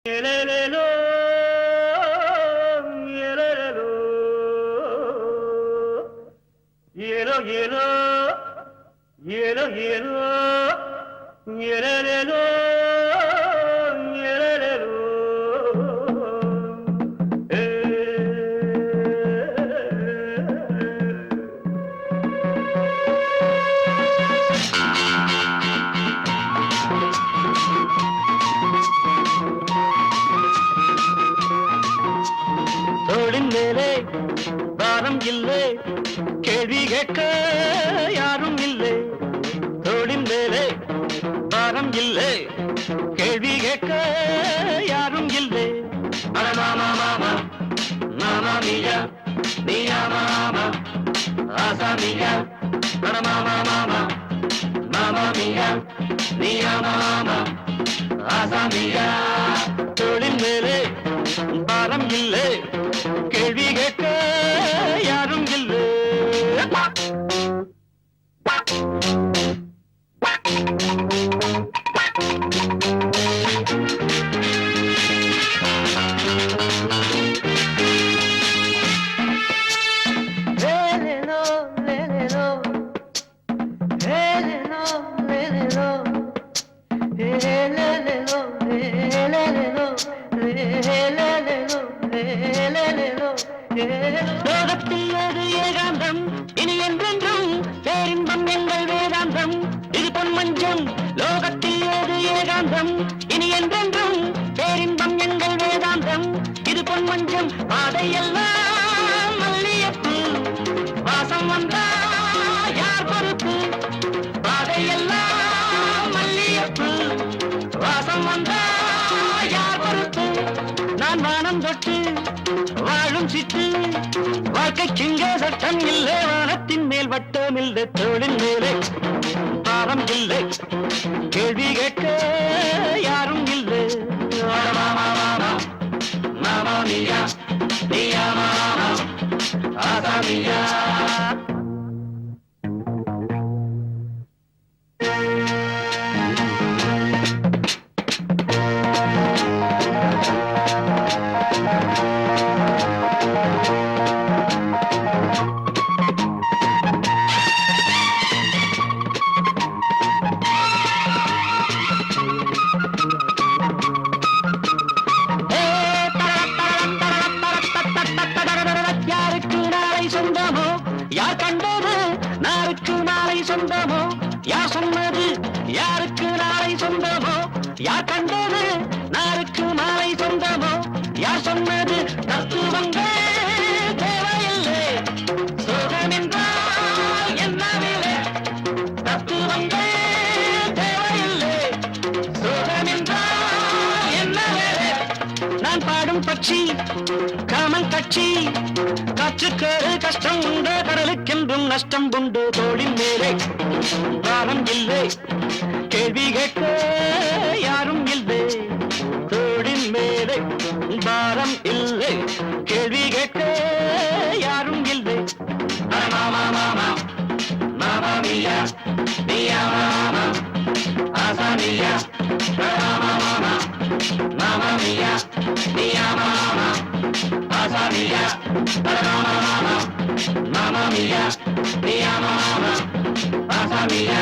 Yelelelo, yelelelo, yelo, yelo, yelo, yelo, yelelelo, yelelelo. தோளின் மேலே பாரம் இல்லை, கேள்வி கேட்க யாரும் இல்லை. தோளின் மேலே பாரம் இல்லை, கேள்வி கேட்க யாரும் இல்லை. அட மாமா மாமா மாமா மியா மியா மாமா ஆசா மியா. அட மாமா மாமா மாமா மியா மியா மாமா ஆசா மியா. தோளின் மேலே பாரம் இல்லை, கேள்வி கேட்க யாரும் இல்லை. லோகத்தில் அது ஏகாந்தம், இனி என்றென்றும் பேரின்பம் எங்கள் வேதாந்தம். இது பொன்மஞ்சம். லோகத்தில் அது ஏகாந்தம், இனி என்றென்றும் பேரின்பம் எங்கள் வேதாந்தம். இது பொன்மஞ்சம். பாதையெல்லாம் மல்லியப்பு, வாசம் வந்தா யார் பொறுப்பு? பாதையெல்லாம் மல்லியப்பு, வாசம் வந்தா யார் பொறுப்பு? நான் வானம் தொட்டு வாழும் சிட்டு, வாழ்க்கைக்கிங்கே சட்டம் இல்லை, வானத்தின் மேல் வட்டம் இல்லை. தோளின் மேலே பாரம் இல்லை, கேள்வி கேட்க யாரும் இல்லை. மாமா மாமா மாமா மியா மியா மாமா ஆசா மியா. யார் கண்டது நாருக்கு நாளை சொந்தமோ? யார் சொன்னது யாருக்கு நாளை சொந்தமோ? யார் கண்டது நாருக்கு நாளை சொந்தமோ? யார் சொன்னது தத்துவங்கள் தேவையில்லை, சோகம் என்றால் என்னவில்லை. தத்துவங்கள் தேவையில்லை, சோகம் என்றால் என்னவில்லை. நான் பாடும் பட்சி காமன் கட்சி, காற்றுக்கேறு கஷ்டம் உண்டு, கடலுக்கென்றும் நஷ்டம் உண்டு. தோளின் மேலே பாரம் இல்லை, கேள்வி கேட்க யாரும் இல்லை. தோளின் மேலே பாரம் இல்லை, கேள்வி கேட்க யாரும் இல்லை. மாமா மாமா மாமா மியா மியா மாமா ஆசா மியா. மாமா மாமா மாமா மியா மியா மாமா ஆசா மியா. மாமா மாமா மாமா மியா மியா மாமா ஆசா மியா.